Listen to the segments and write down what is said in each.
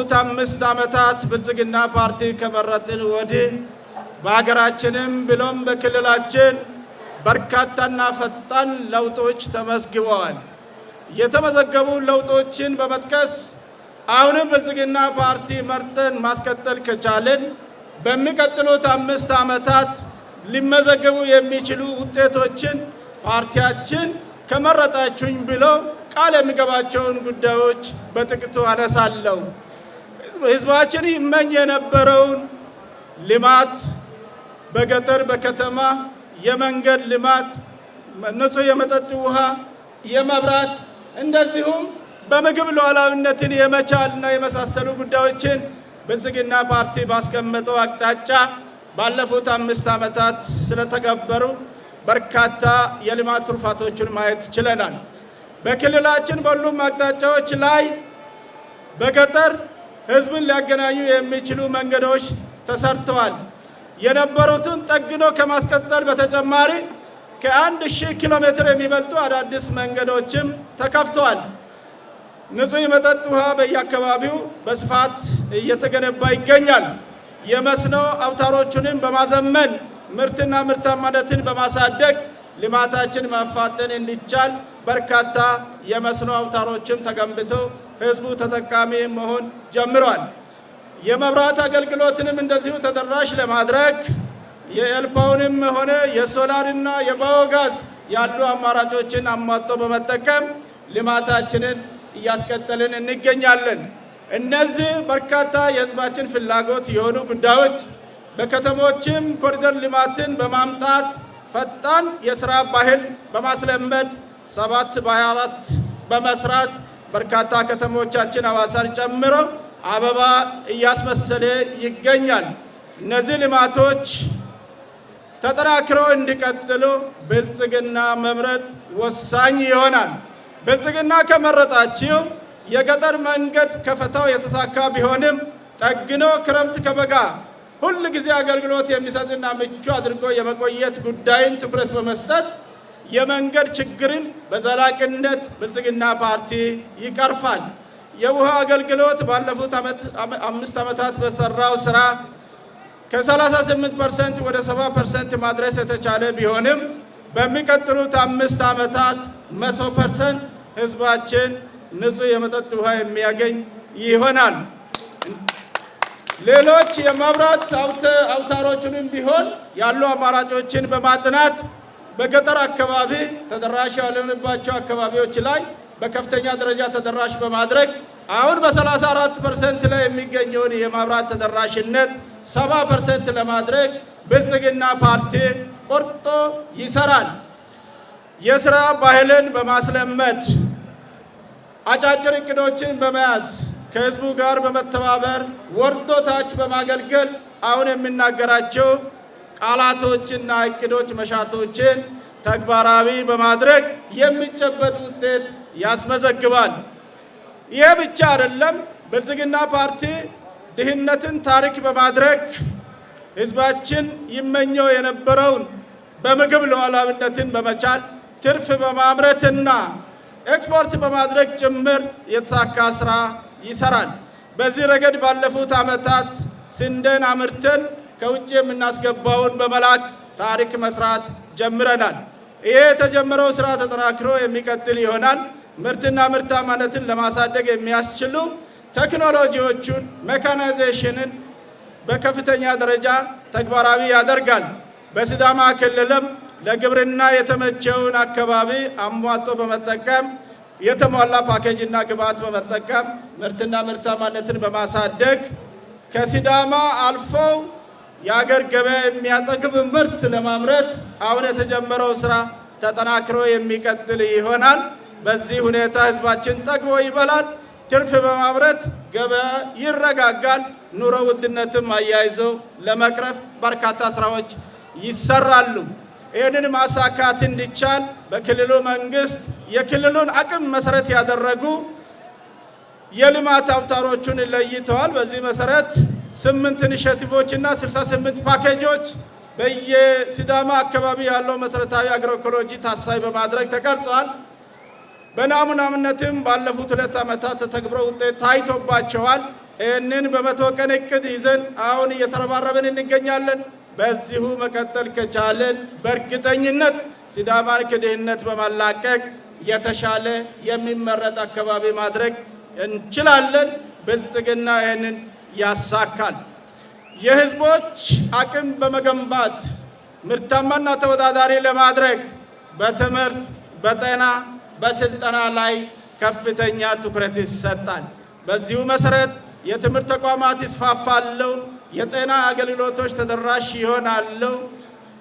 ባለፉት 5 ዓመታት ብልጽግና ፓርቲ ከመረጥን ወዲህ በሀገራችንም ብሎም በክልላችን በርካታና ፈጣን ለውጦች ተመዝግበዋል። የተመዘገቡ ለውጦችን በመጥቀስ አሁንም ብልጽግና ፓርቲ መርጠን ማስቀጠል ከቻልን በሚቀጥሉት 5 ዓመታት ሊመዘገቡ የሚችሉ ውጤቶችን ፓርቲያችን ከመረጣችሁኝ ብሎ ቃል የሚገባቸውን ጉዳዮች በጥቂቱ አነሳለሁ። ህዝባችን ይመኝ የነበረውን ልማት በገጠር በከተማ የመንገድ ልማት፣ ንጹህ የመጠጥ ውሃ፣ የመብራት እንደዚሁም በምግብ ሉዓላዊነትን የመቻልና የመሳሰሉ ጉዳዮችን ብልጽግና ፓርቲ ባስቀመጠው አቅጣጫ ባለፉት 5 ዓመታት ስለተገበሩ በርካታ የልማት ትሩፋቶችን ማየት ችለናል። በክልላችን በሁሉም አቅጣጫዎች ላይ በገጠር ህዝብን ሊያገናኙ የሚችሉ መንገዶች ተሰርተዋል። የነበሩትን ጠግኖ ከማስቀጠል በተጨማሪ ከ1000 ኪሎ ሜትር የሚበልጡ አዳዲስ መንገዶችም ተከፍተዋል። ንጹህ የመጠጥ ውሃ በየአካባቢው በስፋት እየተገነባ ይገኛል። የመስኖ አውታሮቹንም በማዘመን ምርትና ምርታማነትን በማሳደግ ልማታችን ማፋጠን እንዲቻል በርካታ የመስኖ አውታሮችም ተገንብተው ህዝቡ ተጠቃሚ መሆን ጀምሯል። የመብራት አገልግሎትንም እንደዚሁ ተደራሽ ለማድረግ የኤልፓውንም ሆነ የሶላርና የባዮጋዝ ያሉ አማራጮችን አሟጦ በመጠቀም ልማታችንን እያስቀጠልን እንገኛለን። እነዚህ በርካታ የህዝባችን ፍላጎት የሆኑ ጉዳዮች በከተሞችም ኮሪደር ልማትን በማምጣት ፈጣን የስራ ባህል በማስለመድ 7x24 በመስራት በርካታ ከተሞቻችን ሐዋሳን ጨምሮ አበባ እያስመሰለ ይገኛል። እነዚህ ልማቶች ተጠናክረው እንዲቀጥሉ ብልጽግና መምረጥ ወሳኝ ይሆናል። ብልጽግና ከመረጣችሁ የገጠር መንገድ ከፈታው የተሳካ ቢሆንም ጠግኖ ክረምት ከበጋ ሁል ጊዜ አገልግሎት የሚሰጥና ምቹ አድርጎ የመቆየት ጉዳይን ትኩረት በመስጠት የመንገድ ችግርን በዘላቂነት ብልጽግና ፓርቲ ይቀርፋል። የውሃ አገልግሎት ባለፉት 5 ዓመታት በሰራው ስራ ከ38% ወደ 70% ማድረስ የተቻለ ቢሆንም በሚቀጥሉት 5 ዓመታት 100% ህዝባችን ንጹህ የመጠጥ ውሃ የሚያገኝ ይሆናል። ሌሎች የመብራት አውታሮችንም ቢሆን ያሉ አማራጮችን በማጥናት በገጠር አካባቢ ተደራሽ ያልሆነባቸው አካባቢዎች ላይ በከፍተኛ ደረጃ ተደራሽ በማድረግ አሁን በ34% ላይ የሚገኘውን የመብራት ተደራሽነት 70% ለማድረግ ብልጽግና ፓርቲ ቆርጦ ይሰራል። የስራ ባህልን በማስለመድ አጫጭር እቅዶችን በመያዝ ከህዝቡ ጋር በመተባበር ወርዶ ታች በማገልገል አሁን የምናገራቸው ቃላቶችና እቅዶች መሻቶችን ተግባራዊ በማድረግ የሚጨበጥ ውጤት ያስመዘግባል። ይህ ብቻ አይደለም። ብልጽግና ፓርቲ ድህነትን ታሪክ በማድረግ ህዝባችን ይመኘው የነበረውን በምግብ ሉዓላዊነትን በመቻል ትርፍ በማምረትና ኤክስፖርት በማድረግ ጭምር የተሳካ ስራ ይሰራል። በዚህ ረገድ ባለፉት ዓመታት ስንዴን አምርተን ከውጭ የምናስገባውን በመላክ ታሪክ መስራት ጀምረናል። ይሄ የተጀመረው ስራ ተጠናክሮ የሚቀጥል ይሆናል። ምርትና ምርታማነትን ለማሳደግ የሚያስችሉ ቴክኖሎጂዎቹን ሜካናይዜሽንን በከፍተኛ ደረጃ ተግባራዊ ያደርጋል። በሲዳማ ክልልም ለግብርና የተመቸውን አካባቢ አሟጦ በመጠቀም የተሟላ ፓኬጅና ግብዓት በመጠቀም ምርትና ምርታማነትን በማሳደግ ከሲዳማ አልፈው የአገር ገበያ የሚያጠግብ ምርት ለማምረት አሁን የተጀመረው ስራ ተጠናክሮ የሚቀጥል ይሆናል። በዚህ ሁኔታ ህዝባችን ጠግቦ ይበላል። ትርፍ በማምረት ገበያ ይረጋጋል። ኑሮ ውድነትም አያይዘው ለመቅረፍ በርካታ ስራዎች ይሰራሉ። ይህንን ማሳካት እንዲቻል በክልሉ መንግስት የክልሉን አቅም መሰረት ያደረጉ የልማት አውታሮቹን ለይተዋል። በዚህ መሰረት 8 ኢኒሼቲቮች እና 68 ፓኬጆች በየሲዳማ አካባቢ ያለው መሰረታዊ አግሮኢኮሎጂ ታሳቢ በማድረግ ተቀርጸዋል። በናሙናነትም ባለፉት 2 ዓመታት ተተግብረው ውጤት ታይቶባቸዋል። ይህንን በመቶ ቀን እቅድ ይዘን አሁን እየተረባረብን እንገኛለን። በዚሁ መቀጠል ከቻለን በእርግጠኝነት ሲዳማን ከድህነት በማላቀቅ የተሻለ የሚመረጥ አካባቢ ማድረግ እንችላለን። ብልጽግና ይህንን ያሳካል። የህዝቦች አቅም በመገንባት ምርታማና ተወዳዳሪ ለማድረግ በትምህርት፣ በጤና፣ በስልጠና ላይ ከፍተኛ ትኩረት ይሰጣል። በዚሁ መሰረት የትምህርት ተቋማት ይስፋፋሉ፣ የጤና አገልግሎቶች ተደራሽ ይሆናሉ።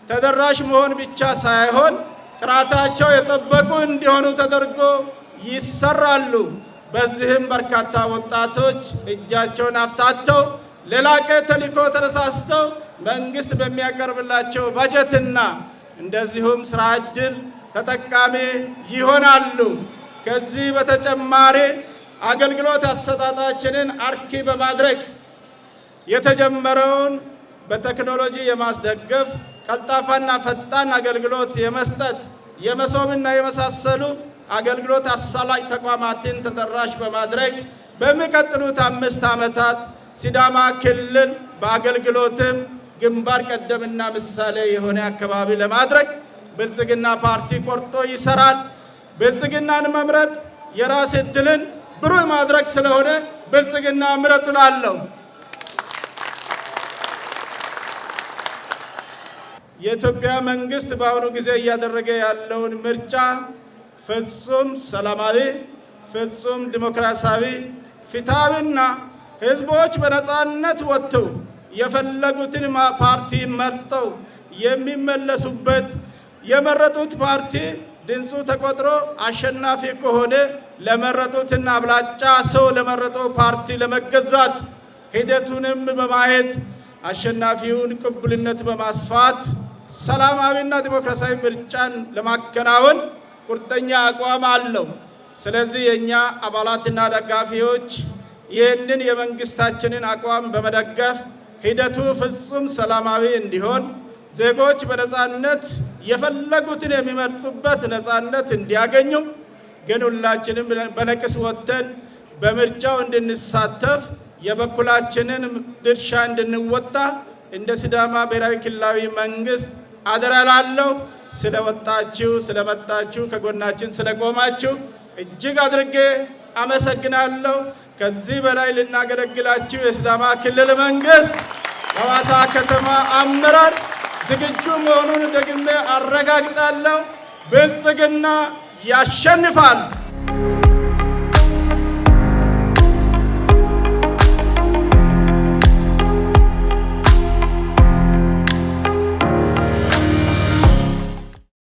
ተደራሽ መሆን ብቻ ሳይሆን ጥራታቸው የጠበቁ እንዲሆኑ ተደርጎ ይሰራሉ። በዚህም በርካታ ወጣቶች እጃቸውን አፍታተው ለላቀ ተልዕኮ ተነሳስተው መንግስት በሚያቀርብላቸው በጀትና እንደዚሁም ስራ ዕድል ተጠቃሚ ይሆናሉ። ከዚህ በተጨማሪ አገልግሎት አሰጣጣችንን አርኪ በማድረግ የተጀመረውን በቴክኖሎጂ የማስደገፍ ቀልጣፋና ፈጣን አገልግሎት የመስጠት የመሶብና የመሳሰሉ አገልግሎት አሳላጭ ተቋማትን ተደራሽ በማድረግ በሚቀጥሉት 5 ዓመታት ሲዳማ ክልል በአገልግሎትም ግንባር ቀደምና ምሳሌ የሆነ አካባቢ ለማድረግ ብልጽግና ፓርቲ ቆርጦ ይሰራል። ብልጽግናን መምረጥ የራስ ዕድልን ብሩህ ማድረግ ስለሆነ ብልጽግና ምረጡ እላለሁ። የኢትዮጵያ መንግስት በአሁኑ ጊዜ እያደረገ ያለውን ምርጫ ፍጹም ሰላማዊ፣ ፍጹም ዲሞክራሲያዊ፣ ፍትሃዊና ህዝቦች በነፃነት ወጥተው የፈለጉትን ፓርቲ መርጠው የሚመለሱበት የመረጡት ፓርቲ ድምፁ ተቆጥሮ አሸናፊ ከሆነ ለመረጡትና አብላጫ ሰው ለመረጠው ፓርቲ ለመገዛት ሂደቱንም በማየት አሸናፊውን ቅቡልነት በማስፋት ሰላማዊና ዲሞክራሲያዊ ምርጫን ለማከናወን ቁርጠኛ አቋም አለው። ስለዚህ የኛ አባላትና ደጋፊዎች ይህንን የመንግስታችንን አቋም በመደገፍ ሂደቱ ፍጹም ሰላማዊ እንዲሆን ዜጎች በነፃነት የፈለጉትን የሚመርጡበት ነፃነት እንዲያገኙ ግን ሁላችንም በነቂስ ወጥተን በምርጫው እንድንሳተፍ የበኩላችንን ድርሻ እንድንወጣ እንደ ሲዳማ ብሔራዊ ክልላዊ መንግስት አደራ እላለሁ። ስለወጣችሁ ስለመጣችሁ ከጎናችን ስለቆማችሁ እጅግ አድርጌ አመሰግናለሁ። ከዚህ በላይ ልናገለግላችሁ የሲዳማ ክልል መንግስት የሐዋሳ ከተማ አመራር ዝግጁ መሆኑን ደግሜ አረጋግጣለሁ። ብልጽግና ያሸንፋል።